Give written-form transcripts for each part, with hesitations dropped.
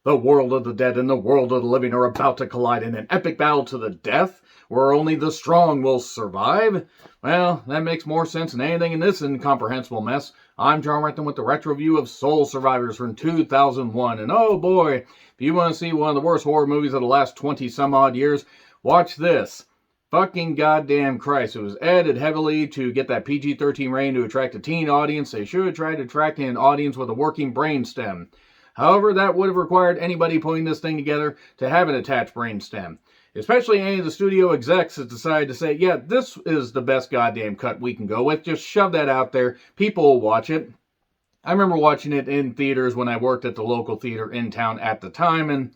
The world of the dead and the world of the living are about to collide in an epic battle to the death, where only the strong will survive. Well, that makes more sense than anything in this incomprehensible mess. I'm John Rant with the retro review of Soul Survivors from 2001. And oh boy, if you want to see one of the worst horror movies of the last 20 some odd years, watch this. Fucking goddamn Christ. It was edited heavily to get that PG-13 rating to attract a teen audience. They should have tried attracting an audience with a working brainstem. However, that would have required anybody putting this thing together to have an attached brainstem. Especially any of the studio execs that decided to say, yeah, this is the best goddamn cut we can go with. Just shove that out there. People will watch it. I remember watching it in theaters when I worked at the local theater in town at the time, and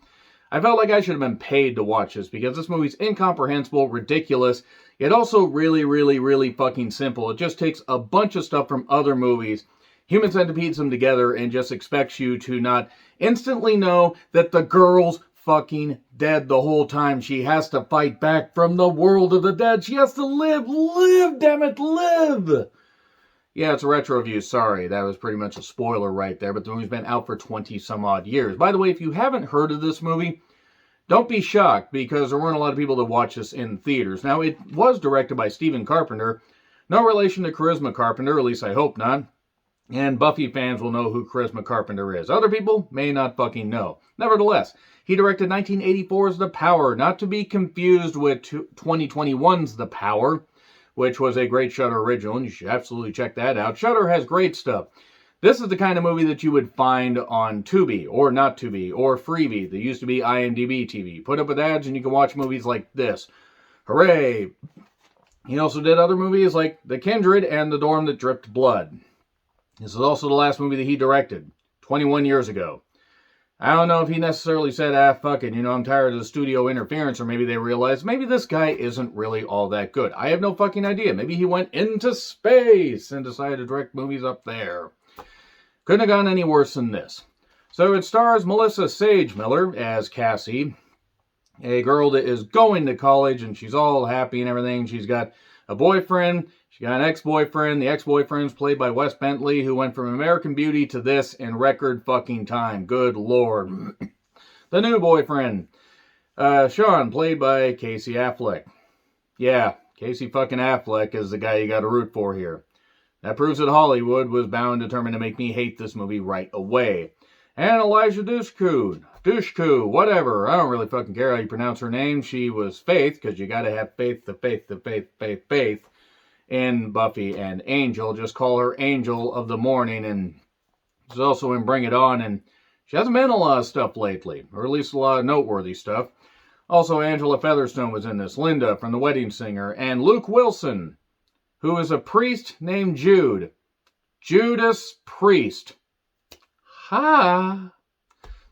I felt like I should have been paid to watch this because this movie's incomprehensible, ridiculous, yet also really fucking simple. It just takes a bunch of stuff from other movies, Human Centipedes them together, and just expects you to not instantly know that the girl's fucking dead the whole time. She has to fight back from the world of the dead. She has to live, damn it, live! Yeah, it's a retro review. Sorry, that was pretty much a spoiler right there, but the movie's been out for 20 some odd years. By the way, if you haven't heard of this movie, don't be shocked, because there weren't a lot of people that watched this in theaters. Now, it was directed by Stephen Carpenter. No relation to Charisma Carpenter, at least I hope not. And Buffy fans will know who Charisma Carpenter is. Other people may not fucking know. Nevertheless, he directed 1984's The Power, not to be confused with 2021's The Power, which was a great Shudder original, and you should absolutely check that out. Shudder has great stuff. This is the kind of movie that you would find on Tubi, or not Tubi, or Freevee. They used to be IMDb TV. Put up with ads and you can watch movies like this. Hooray! He also did other movies like The Kindred and The Dorm That Dripped Blood. This is also the last movie that he directed, 21 years ago. I don't know if he necessarily said, fuck it, I'm tired of the studio interference, or maybe they realized maybe this guy isn't really all that good. I have no fucking idea. Maybe he went into space and decided to direct movies up there. Couldn't have gone any worse than this. So it stars Melissa Sage Miller as Cassie, a girl that is going to college, and she's all happy and everything. She's got a boyfriend. She got an ex-boyfriend. The ex-boyfriend's played by Wes Bentley, who went from American Beauty to this in record fucking time. Good lord. The new boyfriend, Sean, played by Casey Affleck. Yeah, Casey fucking Affleck is the guy you gotta root for here. That proves that Hollywood was bound and determined to make me hate this movie right away. And Elijah Dushku, whatever. I don't really fucking care how you pronounce her name. She was Faith, because you gotta have faith in Buffy and Angel. Just call her Angel of the Morning, and she's also in Bring It On, and she hasn't been in a lot of stuff lately, or at least a lot of noteworthy stuff. Also, Angela Featherstone was in this, Linda from The Wedding Singer, and Luke Wilson, who is a priest named Jude. Judas Priest. Ha!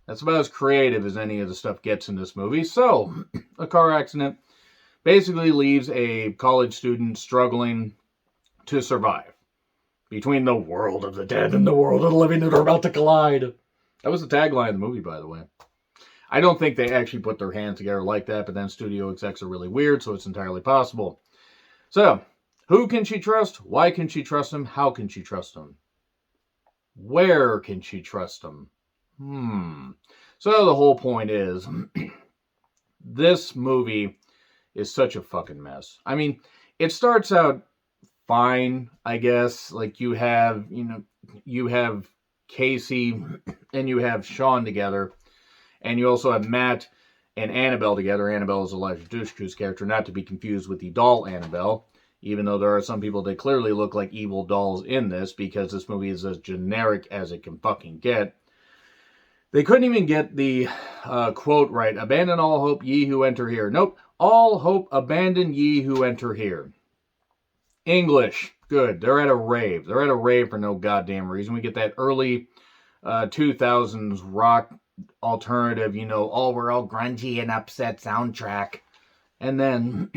That's about as creative as any of the stuff gets in this movie. So, a car accident basically leaves a college student struggling to survive between the world of the dead and the world of the living that are about to collide. That was the tagline of the movie, by the way. I don't think they actually put their hands together like that, but then studio execs are really weird, so it's entirely possible. So, who can she trust? Why can she trust him? How can she trust him? Where can she trust him? So the whole point is, this movie is such a fucking mess. I mean, it starts out fine, I guess. Like, you have Casey and you have Sean together, and you also have Matt and Annabelle together. Annabelle is Elijah Dushku's character, not to be confused with the doll Annabelle, even though there are some people that clearly look like evil dolls in this, because this movie is as generic as it can fucking get. They couldn't even get the quote right. Abandon all hope, ye who enter here. Nope. All hope abandon ye who enter here. English. Good. They're at a rave. They're at a rave for no goddamn reason. We get that early 2000s rock alternative, we're all grungy and upset soundtrack. And then,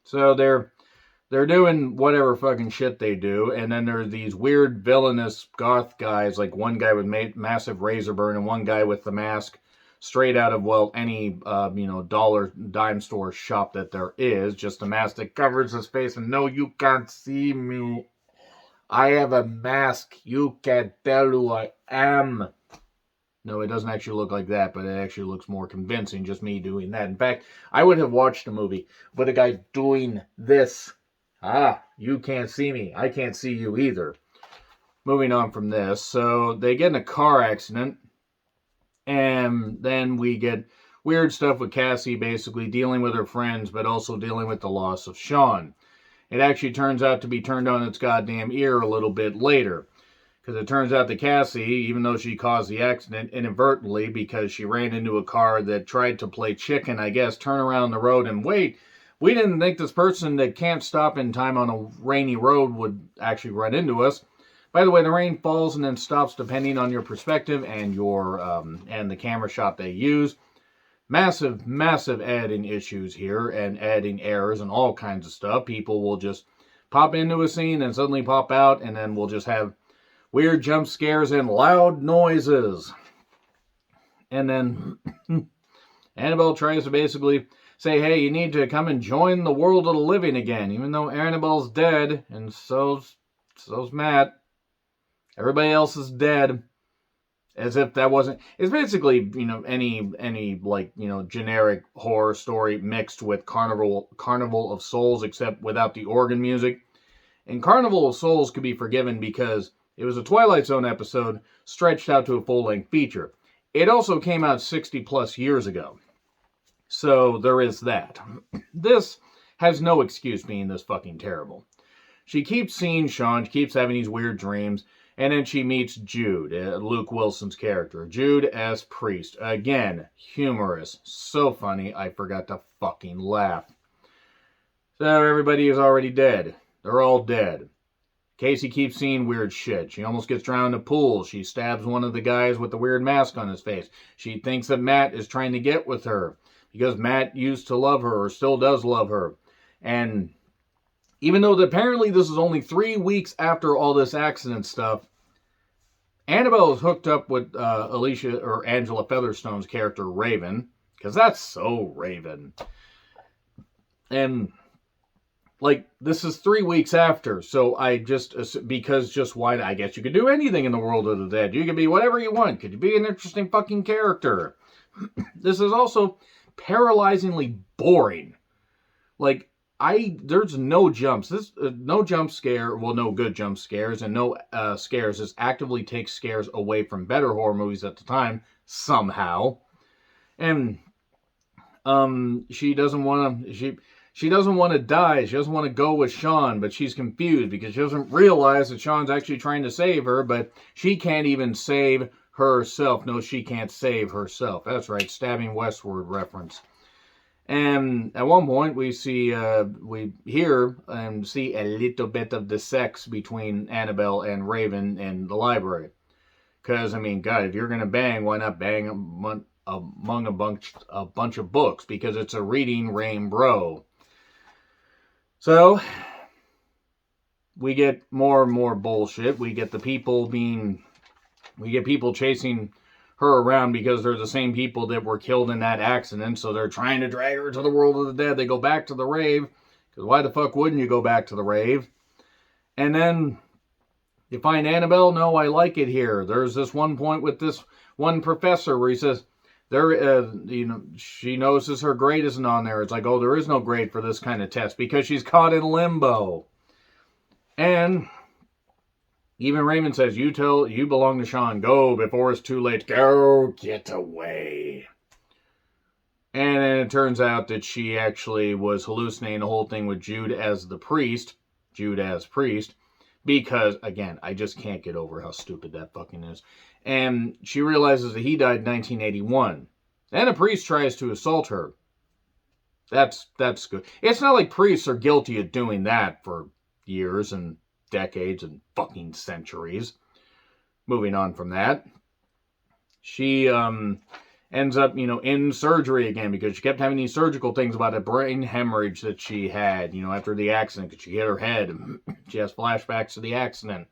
so they're doing whatever fucking shit they do, and then there's these weird villainous goth guys, like one guy with massive razor burn and one guy with the mask straight out of, any, dollar dime store shop that there is. Just a mask that covers his face, and no, you can't see me. I have a mask. You can't tell who I am. No, it doesn't actually look like that, but it actually looks more convincing, just me doing that. In fact, I would have watched a movie with a guy doing this. You can't see me. I can't see you either. Moving on from this. So they get in a car accident, and then we get weird stuff with Cassie basically dealing with her friends, but also dealing with the loss of Sean. It actually turns out to be turned on its goddamn ear a little bit later. Because it turns out that Cassie, even though she caused the accident inadvertently because she ran into a car that tried to play chicken, I guess, turn around the road and wait, we didn't think this person that can't stop in time on a rainy road would actually run into us. By the way, the rain falls and then stops depending on your perspective and and the camera shot they use. Massive, massive adding issues here and adding errors and all kinds of stuff. People will just pop into a scene and suddenly pop out, and then we'll just have weird jump scares and loud noises. And then Annabelle tries to basically say, hey, you need to come and join the world of the living again, even though Annabelle's dead, and so's Matt. Everybody else is dead. As if that wasn't... It's basically, any generic horror story mixed with Carnival of Souls, except without the organ music. And Carnival of Souls could be forgiven because it was a Twilight Zone episode stretched out to a full-length feature. It also came out 60-plus years ago. So there is that. This has no excuse being this fucking terrible. She keeps seeing Sean, she keeps having these weird dreams, and then she meets Jude, Luke Wilson's character. Jude as Priest. Again, humorous. So funny, I forgot to fucking laugh. So everybody is already dead. They're all dead. Casey keeps seeing weird shit. She almost gets drowned in a pool. She stabs one of the guys with the weird mask on his face. She thinks that Matt is trying to get with her because Matt used to love her or still does love her. And even though apparently this is only 3 weeks after all this accident stuff, Annabelle is hooked up with Alicia or Angela Featherstone's character Raven, because that's so Raven. And this is 3 weeks after, so I just, because just why, I guess you could do anything in the world of the dead. You could be whatever you want. Could you be an interesting fucking character? This is also paralyzingly boring. There's no jumps. No jump scare, well, no good jump scares, and no scares. This actively takes scares away from better horror movies at the time, somehow. And, she doesn't want to, she doesn't want to die. She doesn't want to go with Sean, but she's confused because she doesn't realize that Sean's actually trying to save her, but she can't even save herself. No, she can't save herself. That's right, Stabbing Westward reference. And at one point, we hear and see a little bit of the sex between Annabelle and Raven in the library. Because, God, if you're going to bang, why not bang among a bunch of books? Because it's a reading rain bro. So, we get more and more bullshit. We get people chasing her around because they're the same people that were killed in that accident, so they're trying to drag her to the world of the dead. They go back to the rave, because why the fuck wouldn't you go back to the rave? And then you find Annabelle. No, I like it here. There's this one point with this one professor where he says, she notices her grade isn't on there. It's like, oh, there is no grade for this kind of test because she's caught in limbo. And even Raymond says, you belong to Sean. Go before it's too late. Go, get away. And then it turns out that she actually was hallucinating the whole thing with Jude as priest. Because, again, I just can't get over how stupid that fucking is. And she realizes that he died in 1981. Then a priest tries to assault her. That's good. It's not like priests are guilty of doing that for years and decades and fucking centuries. Moving on from that, she ends up, in surgery again because she kept having these surgical things about a brain hemorrhage that she had, after the accident because she hit her head. She has flashbacks to the accident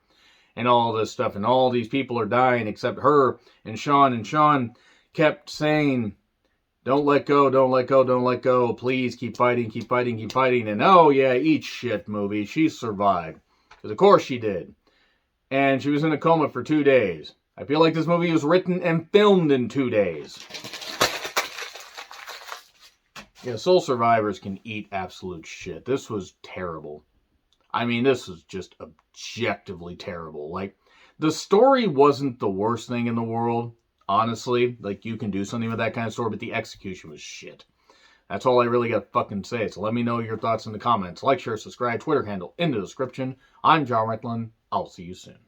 and all this stuff, and all these people are dying except her and Sean kept saying, don't let go, don't let go, don't let go, please keep fighting, keep fighting, keep fighting. And oh yeah, eat shit, movie, she survived. Because of course she did. And she was in a coma for 2 days. I feel like this movie was written and filmed in 2 days. Yeah, Soul Survivors can eat absolute shit. This was terrible. I mean, this was just objectively terrible. Like, the story wasn't the worst thing in the world, honestly. Like, you can do something with that kind of story, but the execution was shit. That's all I really got to fucking say. So let me know your thoughts in the comments. Like, share, subscribe, Twitter handle in the description. I'm John Recklin. I'll see you soon.